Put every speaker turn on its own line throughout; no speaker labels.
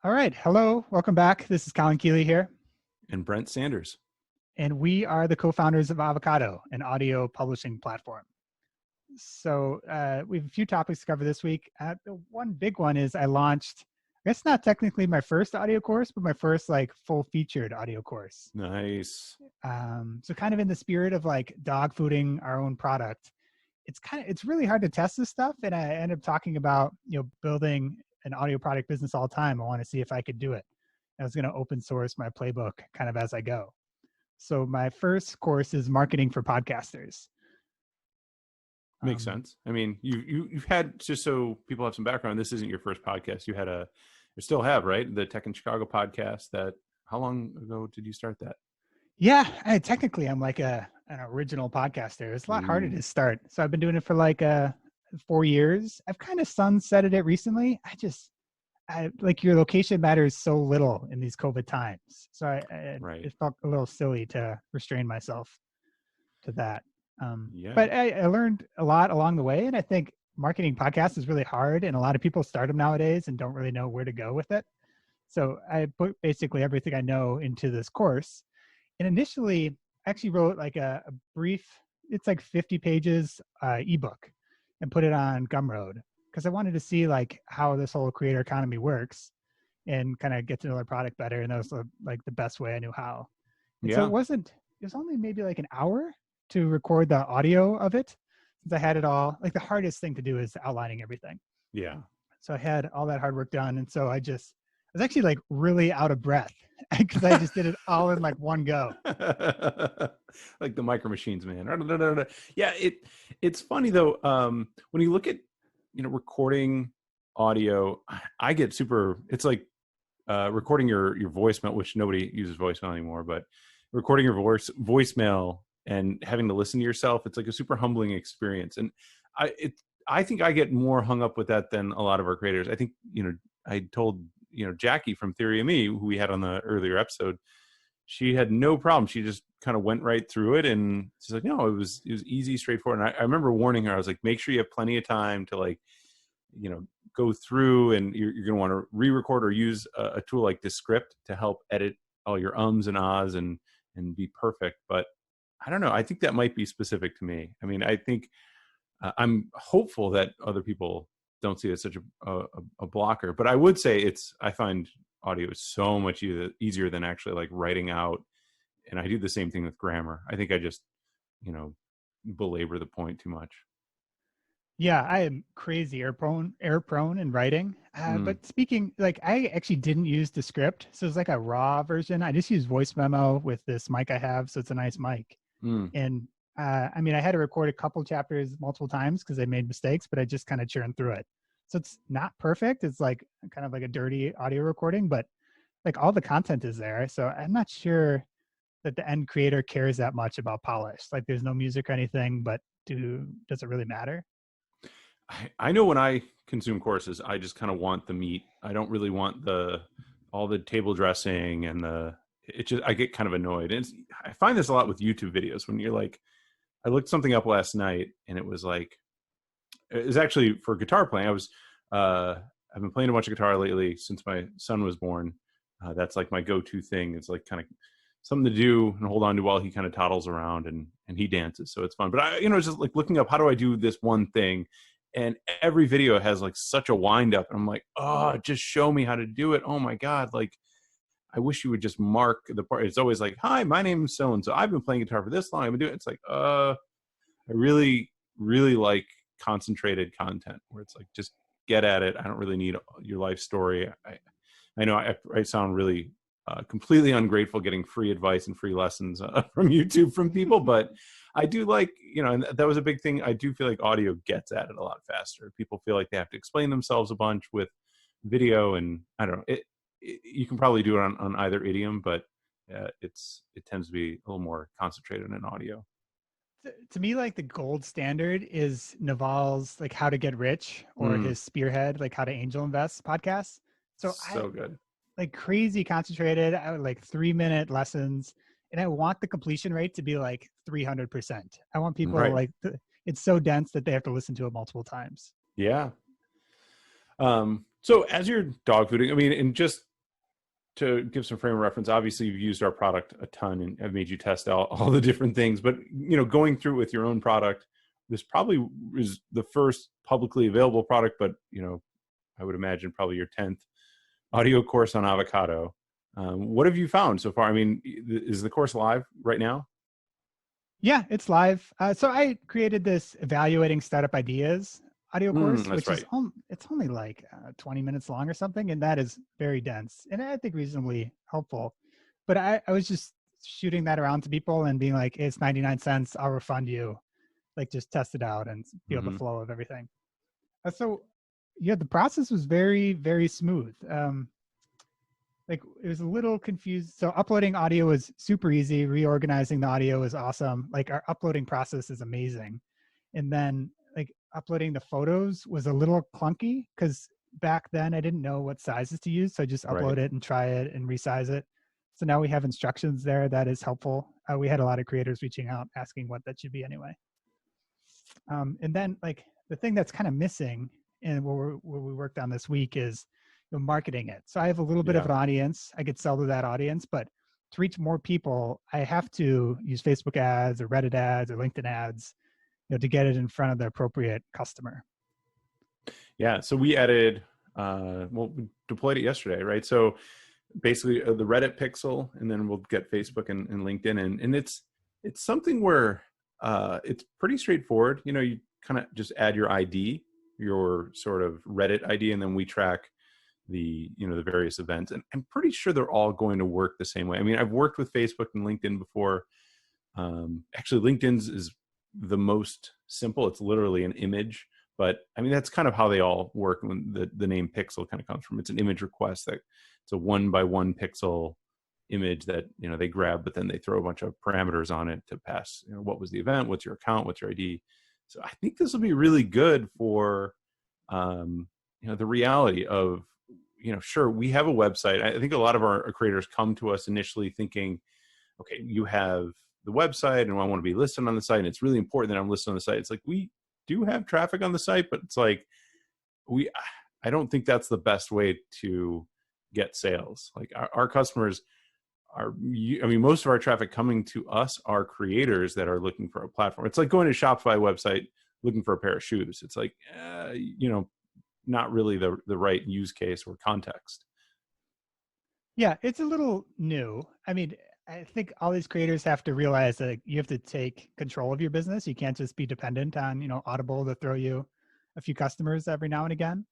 All right. Hello. Welcome back. This is Colin Keeley here.
And Brent Sanders.
And we are the co-founders of Avocado, an audio publishing platform. So we have a few topics to cover this week. The one big one is I launched, I guess not technically my first audio course, but my first like full featured audio course.
Nice.
So kind of in the spirit of like dog fooding our own product, it's really hard to test this stuff. And I ended up talking about, building an audio product business all the time. I want to see if I could do it. I was going to open source my playbook kind of as I go. So my first course is marketing for podcasters.
Makes sense. I mean, you've had, just so people have some background, this isn't your first podcast. You still have, right? The Tech in Chicago podcast. How long ago did you start that?
Yeah, technically I'm like an original podcaster. It's a lot harder to start. So I've been doing it for like 4 years. I've kind of sunsetted it recently. I like your location matters so little in these COVID times. So it felt a little silly to restrain myself to that. But I learned a lot along the way. And I think marketing podcasts is really hard. And a lot of people start them nowadays and don't really know where to go with it. So I put basically everything I know into this course. And initially, I actually wrote like a brief, it's like 50 pages ebook and put it on Gumroad because I wanted to see like how this whole creator economy works and kind of get to know the product better. And that was like the best way I knew how. And so it was only maybe like an hour to record the audio of it since I had it all. Like the hardest thing to do is outlining everything.
Yeah.
So I had all that hard work done. And so I was actually like really out of breath because I just did it all in like one go.
Like the micro machines, man. Yeah, it's funny though. When you look at recording audio, I get super. It's like recording your voicemail, which nobody uses voicemail anymore, but recording your voicemail and having to listen to yourself, it's like a super humbling experience. And I think I get more hung up with that than a lot of our creators. I think I told Jackie from Theory of Me, who we had on the earlier episode, she had no problem. She just kind of went right through it. And she's like, no, it was easy, straightforward. And I remember warning her, I was like, make sure you have plenty of time to like, go through, and you're going to want to re-record or use a tool like Descript to help edit all your ums and ahs and be perfect. But I don't know. I think that might be specific to me. I mean, I think I'm hopeful that other people don't see it as such a blocker, but I would say I find audio is so much easier than actually like writing out. And I do the same thing with grammar. I think I just, belabor the point too much.
Yeah, I am crazy error prone in writing. But speaking, like I actually didn't use Descript. So it's like a raw version. I just use voice memo with this mic I have. So it's a nice mic. And I mean, I had to record a couple chapters multiple times because I made mistakes, but I just kind of churned through it. So it's not perfect. It's like kind of like a dirty audio recording, but like all the content is there. So I'm not sure that the end creator cares that much about polish. Like there's no music or anything, but does it really matter?
I know when I consume courses, I just kind of want the meat. I don't really want all the table dressing and I get kind of annoyed. And I find this a lot with YouTube videos when you're like, I looked something up last night and it was actually for guitar playing. I've been playing a bunch of guitar lately since my son was born. That's like my go-to thing. It's like kind of something to do and hold on to while he kind of toddles around and he dances. So it's fun. But it's just like looking up, how do I do this one thing? And every video has like such a wind up. And I'm like, oh, just show me how to do it. Oh my God. Like, I wish you would just mark the part. It's always like, hi, my name is so-and-so. I've been playing guitar for this long. I've been doing it. It's like, I really, really like concentrated content where it's like, just get at it. I don't really need your life story. I know I sound really completely ungrateful getting free advice and free lessons from YouTube from people, but I do like, and that was a big thing. I do feel like audio gets at it a lot faster. People feel like they have to explain themselves a bunch with video, and I don't know. You can probably do it on either idiom, but it tends to be a little more concentrated in audio.
To me, like the gold standard is Naval's like How to Get Rich or his Spearhead, like How to Angel Invest podcast.
So good.
Like crazy concentrated. I would like 3-minute lessons, and I want the completion rate to be like 300%. I want people like it's so dense that they have to listen to it multiple times.
Yeah. So as you're dog fooding, I mean, and just to give some frame of reference, obviously you've used our product a ton and I've made you test out all the different things, but going through with your own product, this probably is the first publicly available product, but I would imagine probably your 10th audio course on avocado. What have you found so far? I mean, is the course live right now?
Yeah, it's live. So I created this evaluating startup ideas audio course, which is it's only like 20 minutes long or something. And that is very dense and I think reasonably helpful. But I was just shooting that around to people and being like, it's 99 cents. I'll refund you. Like just test it out and feel the flow of everything. So yeah, the process was very, very smooth. Like it was a little confused. So uploading audio was super easy. Reorganizing the audio is awesome. Like our uploading process is amazing. And then like uploading the photos was a little clunky because back then I didn't know what sizes to use. So I just upload it and try it and resize it. So now we have instructions there. That is helpful. We had a lot of creators reaching out asking what that should be anyway. And then like the thing that's kind of missing and what we worked on this week is marketing it. So I have a little bit of an audience. I could sell to that audience, but to reach more people, I have to use Facebook ads or Reddit ads or LinkedIn ads, to get it in front of the appropriate customer.
Yeah. So we added, we deployed it yesterday, right? So basically the Reddit pixel, and then we'll get Facebook and LinkedIn and it's something where it's pretty straightforward. You kind of just add your ID, your sort of Reddit ID, and then we track the various events, and I'm pretty sure they're all going to work the same way. I mean, I've worked with Facebook and LinkedIn before. Actually, LinkedIn's is the most simple. It's literally an image, but I mean that's kind of how they all work. When the name pixel kind of comes from, it's an image request that it's a 1x1 pixel image that they grab, but then they throw a bunch of parameters on it to pass. What was the event? What's your account? What's your ID? So I think this will be really good for the reality of sure, we have a website. I think a lot of our creators come to us initially thinking, okay, you have the website and I want to be listed on the site. And it's really important that I'm listed on the site. It's like, we do have traffic on the site, but it's like, I don't think that's the best way to get sales. Like our customers most of our traffic coming to us are creators that are looking for a platform. It's like going to a Shopify website, looking for a pair of shoes. It's like, not really the right use case or context.
Yeah, it's a little new. I mean, I think all these creators have to realize that you have to take control of your business. You can't just be dependent on, Audible to throw you a few customers every now and again.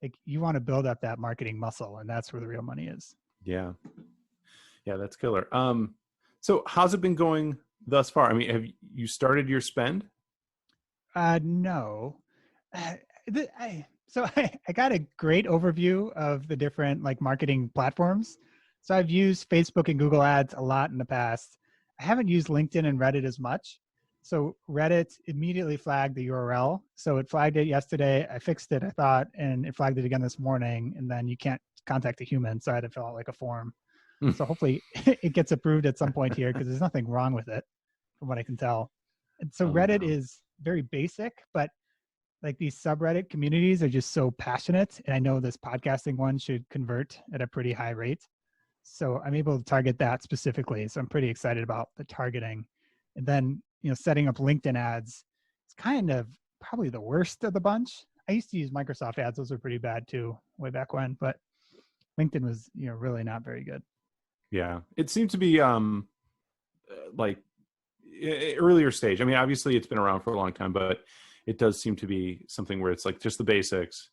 Like you want to build up that marketing muscle, and that's where the real money is. Yeah.
Yeah, that's killer. So how's it been going thus far? I mean, have you started your spend?
No. So I got a great overview of the different marketing platforms. So I've used Facebook and Google Ads a lot in the past. I haven't used LinkedIn and Reddit as much. So Reddit immediately flagged the URL. So it flagged it yesterday. I fixed it, I thought, and it flagged it again this morning. And then you can't contact a human. So I had to fill out a form. So hopefully it gets approved at some point here because there's nothing wrong with it from what I can tell. And so Reddit is very basic, but these subreddit communities are just so passionate. And I know this podcasting one should convert at a pretty high rate. So I'm able to target that specifically. So I'm pretty excited about the targeting. And then, setting up LinkedIn ads is kind of probably the worst of the bunch. I used to use Microsoft ads. Those were pretty bad too, way back when, but LinkedIn was, really not very good.
Yeah. It seemed to be earlier stage. I mean, obviously it's been around for a long time, but it does seem to be something where it's just the basics.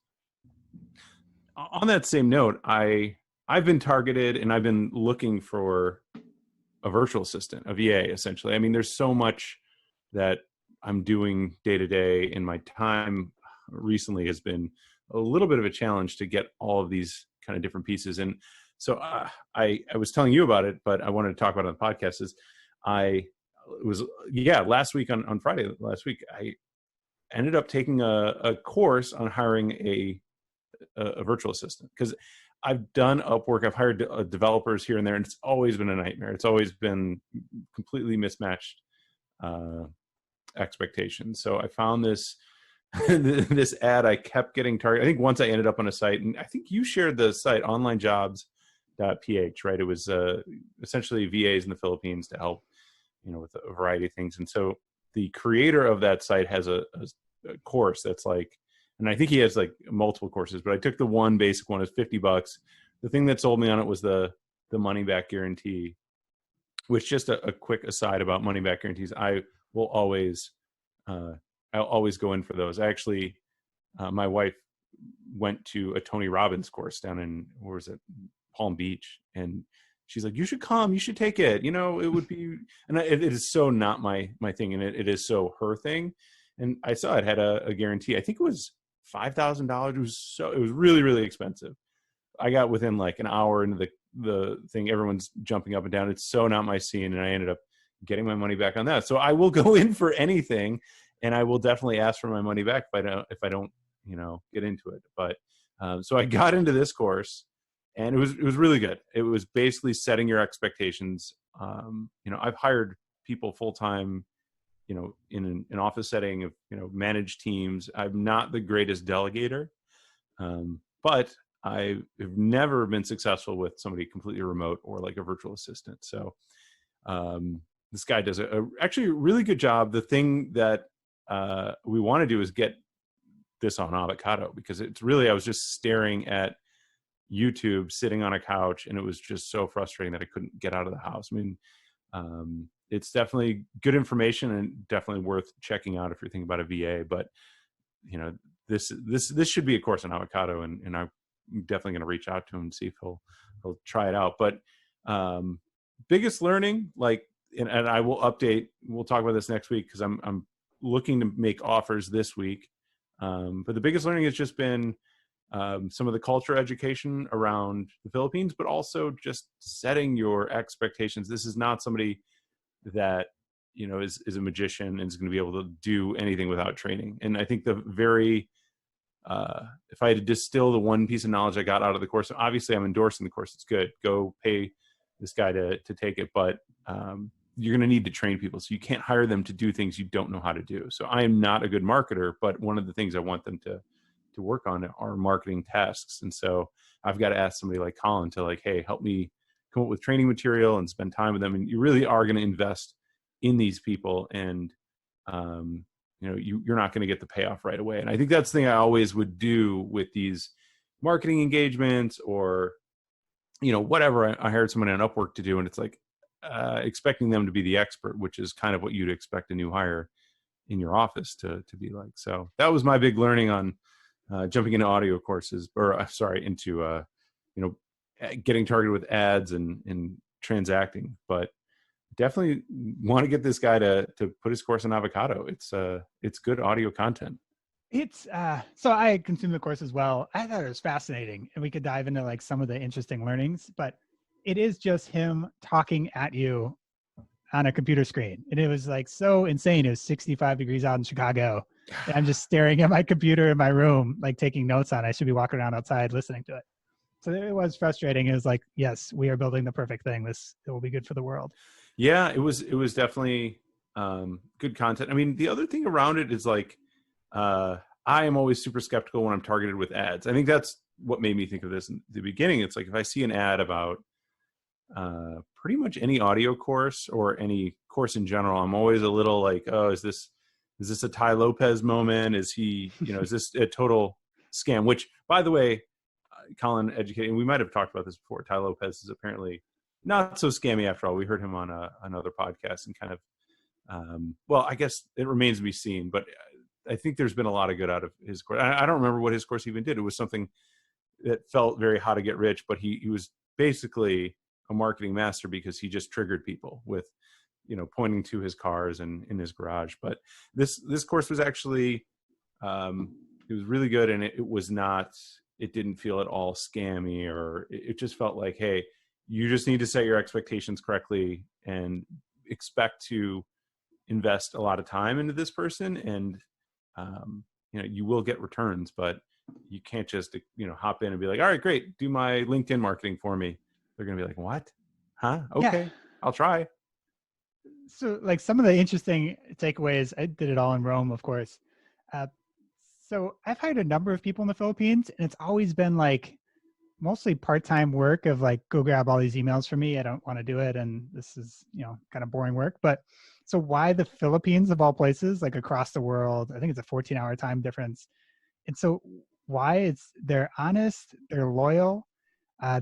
On that same note, I've been targeted and I've been looking for a virtual assistant, a VA, essentially. I mean, there's so much that I'm doing day to day, and my time recently has been a little bit of a challenge to get all of these kind of different pieces. And so I was telling you about it, but I wanted to talk about it on the podcast last week on Friday last week, I ended up taking a course on hiring a virtual assistant, because I've done Upwork. I've hired developers here and there, and it's always been a nightmare. It's always been completely mismatched expectations. So I found this this ad. I kept getting targeted. I think once I ended up on a site, and I think you shared the site, Online Jobs .ph, right? It was essentially VAs in the Philippines to help, with a variety of things. And so the creator of that site has a course that's like, and I think he has like multiple courses, but I took the one basic one. It's $50. The thing that sold me on it was the money back guarantee, which, just a quick aside about money back guarantees, I'll always go in for those. Actually, my wife went to a Tony Robbins course down in, where was it, Palm Beach, and she's like, you should come, you should take it, it would be, and it is so not my thing, and it is so her thing. And I saw it had a guarantee. I think it was $5,000. It was really, really expensive. I got within like an hour into the thing, everyone's jumping up and down. It's so not my scene, and I ended up getting my money back on that. So I will go in for anything, and I will definitely ask for my money back if I don't get into it. But so I got into this course, and it was really good. It was basically setting your expectations. I've hired people full time, in an office setting of, manage teams. I'm not the greatest delegator, but I have never been successful with somebody completely remote or like a virtual assistant. So this guy does actually a really good job. The thing that we want to do is get this on avocado, because it's really, I was just staring at YouTube sitting on a couch, and it was just so frustrating that I couldn't get out of the house. I mean, it's definitely good information and definitely worth checking out if you're thinking about a VA, but this should be a course on avocado, and I'm definitely going to reach out to him and see if he'll try it out. But biggest learning, and I will update, we'll talk about this next week, because I'm looking to make offers this week. But the biggest learning has just been some of the culture education around the Philippines, but also just setting your expectations. This is not somebody that is a magician and is going to be able to do anything without training. And I think if I had to distill the one piece of knowledge I got out of the course, obviously I'm endorsing the course, it's good, go pay this guy to take it, but you're going to need to train people. So you can't hire them to do things you don't know how to do. So I am not a good marketer, but one of the things I want them to work on are marketing tasks. And so I've got to ask somebody like Colin to hey, help me come up with training material and spend time with them. And you really are going to invest in these people, and you're not going to get the payoff right away. And I think that's the thing I always would do with these marketing engagements, or whatever. I hired someone on Upwork to do, and it's like expecting them to be the expert, which is kind of what you'd expect a new hire in your office to be like. So that was my big learning on jumping into audio courses, into getting targeted with ads and transacting. But definitely want to get this guy to put his course on avocado. It's good audio content.
It's so I consumed the course as well. I thought it was fascinating, and we could dive into some of the interesting learnings, but it is just him talking at you on a computer screen. And it was so insane. It was 65 degrees out in Chicago. And I'm just staring at my computer in my room, taking notes on it. I should be walking around outside listening to it. So it was frustrating. It was yes, we are building the perfect thing. It will be good for the world.
Yeah, it was definitely good content. I mean, the other thing around it is I am always super skeptical when I'm targeted with ads. I think that's what made me think of this in the beginning. It's if I see an ad about pretty much any audio course or any course in general, I'm always a little oh, is this a Ty Lopez moment? Is he, is this a total scam? Which, by the way, Colin educating, we might have talked about this before. Ty Lopez is apparently not so scammy after all. We heard him on another podcast, and kind of, well, I guess it remains to be seen, but I think there's been a lot of good out of his course. I don't remember what his course even did. It was something that felt very how to get rich, but he was basically a marketing master, because he just triggered people with, pointing to his cars and in his garage. But this course was actually, it was really good. And it didn't feel at all scammy, or it just felt like, hey, you just need to set your expectations correctly and expect to invest a lot of time into this person. And, you will get returns, but you can't just, hop in and be like, all right, great, do my LinkedIn marketing for me. They're going to be like, what? Huh? Okay, yeah. I'll try.
So some of the interesting takeaways, I did it all in Rome, of course. So I've hired a number of people in the Philippines, and it's always been mostly part-time work of like, go grab all these emails for me. I don't want to do it. And this is, kind of boring work. But so why the Philippines of all places, like across the world? I think it's a 14-hour time difference. And so why they're honest, they're loyal,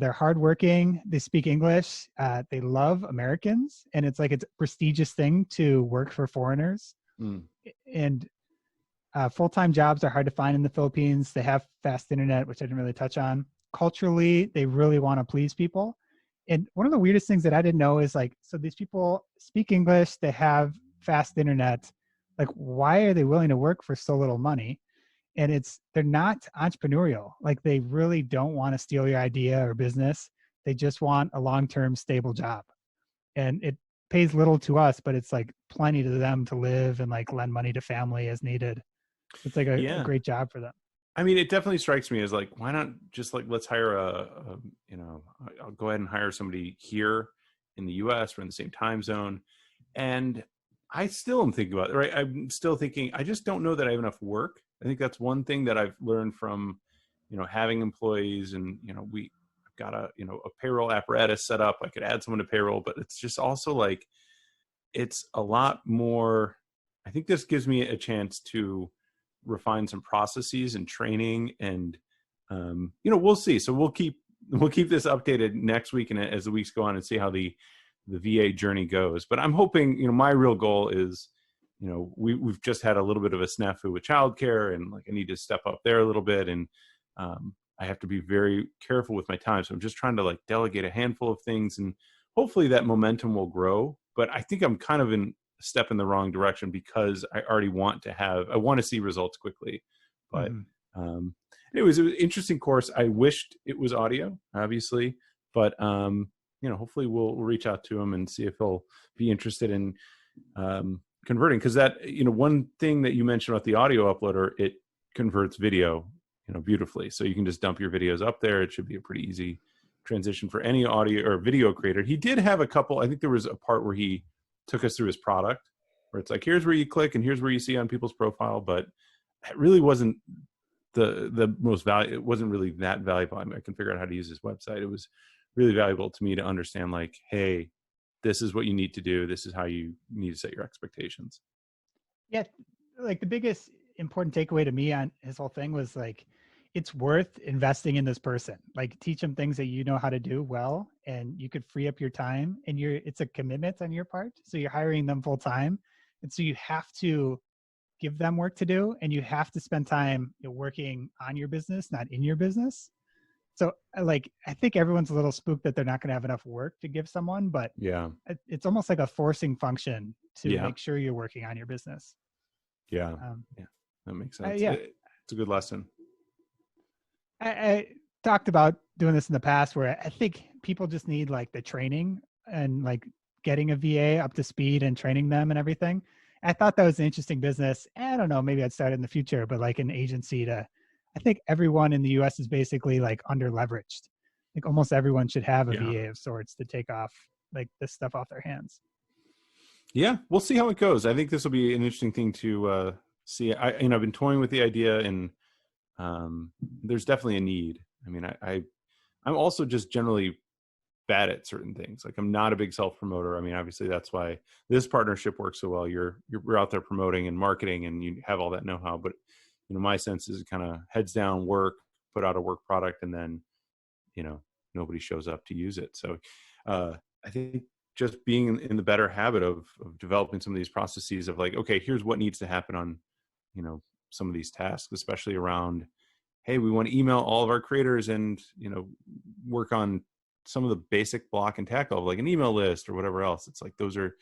they're hardworking, they speak English, they love Americans. And it's like, it's a prestigious thing to work for foreigners.
Mm.
And full-time jobs are hard to find in the Philippines. They have fast internet, which I didn't really touch on. Culturally, they really want to please people. And one of the weirdest things that I didn't know is like, so these people speak English, they have fast internet. Like, why are they willing to work for so little money? And they're not entrepreneurial. Like, they really don't want to steal your idea or business. They just want a long-term stable job. And it pays little to us, but it's like plenty to them to live and like lend money to family as needed. It's like a
Yeah.
great job for them.
I mean, it definitely strikes me as like, why not just like, let's hire I'll go ahead and hire somebody here in the US. We're in the same time zone. And I still am thinking about it, right? I'm still thinking, I just don't know that I have enough work. I think that's one thing that I've learned from, having employees, and, we've got a payroll apparatus set up. I could add someone to payroll, but it's just also like, it's a lot more. I think this gives me a chance to refine some processes and training, and we'll see. So we'll keep this updated next week and as the weeks go on, and see how the VA journey goes. But I'm hoping, my real goal is, we've just had a little bit of a snafu with childcare, and like I need to step up there a little bit, and I have to be very careful with my time. So I'm just trying to like delegate a handful of things, and hopefully that momentum will grow. But I think I'm kind of in a step in the wrong direction, because I already want to see results quickly. But it was an interesting course. I wished it was audio, obviously, but hopefully we'll reach out to him and see if he'll be interested in converting. Because that, one thing that you mentioned about the audio uploader, it converts video, beautifully. So you can just dump your videos up there. It should be a pretty easy transition for any audio or video creator. He did have a couple. I think there was a part where he took us through his product, where it's like, here's where you click and here's where you see on people's profile. But it really wasn't the most value. It wasn't really that valuable. I mean, I can figure out how to use his website. It was really valuable to me to understand, like, hey, this is what you need to do. This is how you need to set your expectations.
Yeah. Like, the biggest important takeaway to me on his whole thing was like, it's worth investing in this person. Like, teach them things that you know how to do well, and you could free up your time, and it's a commitment on your part. So you're hiring them full time. And so you have to give them work to do, and you have to spend time working on your business, not in your business. So like, I think everyone's a little spooked that they're not going to have enough work to give someone, but
yeah,
it's almost like a forcing function to
Yeah.
make sure you're working on your business.
Yeah. That makes sense.
Yeah.
It's a good lesson.
I talked about doing this in the past, where I think people just need like the training and like getting a VA up to speed and training them and everything. I thought that was an interesting business. I don't know, maybe I'd start in the future, but like an agency I think everyone in the US is basically like under leveraged. Like, almost everyone should have a VA of sorts to take off like this stuff off their hands.
Yeah, we'll see how it goes. I think this will be an interesting thing to see. I've been toying with the idea, and there's definitely a need. I mean, I'm also just generally bad at certain things. Like, I'm not a big self promoter. I mean, obviously that's why this partnership works so well. You're out there promoting and marketing, and you have all that know-how. But my sense is kind of heads down, work, put out a work product, and then nobody shows up to use it. So I think just being in the better habit of developing some of these processes of like, okay, here's what needs to happen on some of these tasks, especially around, hey, we want to email all of our creators and work on some of the basic block and tackle of like an email list or whatever else. It's like, those are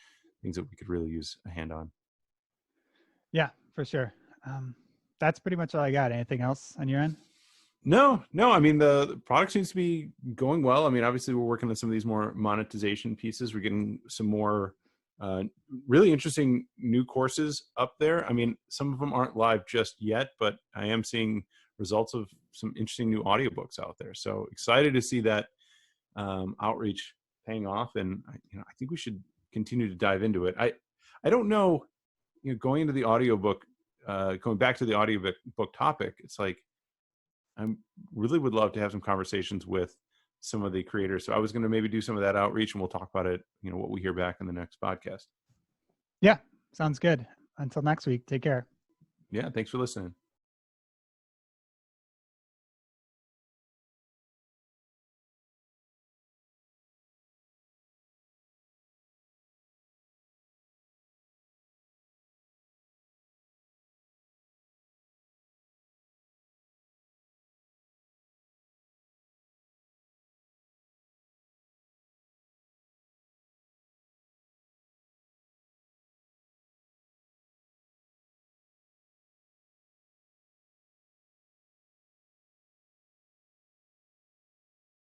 things that we could really use a hand on.
Yeah, for sure. That's pretty much all I got. Anything else on your end?
No. I mean, the product seems to be going well. I mean, obviously we're working on some of these more monetization pieces. We're getting some more really interesting new courses up there. I mean, some of them aren't live just yet, but I am seeing results of some interesting new audiobooks out there. So excited to see that outreach paying off. And I think we should continue to dive into it. I don't know, going into the audiobook, going back to the audiobook topic, it's like, I really would love to have some conversations with some of the creators. So I was going to maybe do some of that outreach, and we'll talk about it, what we hear back in the next podcast.
Yeah, sounds good. Until next week, take care.
Yeah, thanks for listening.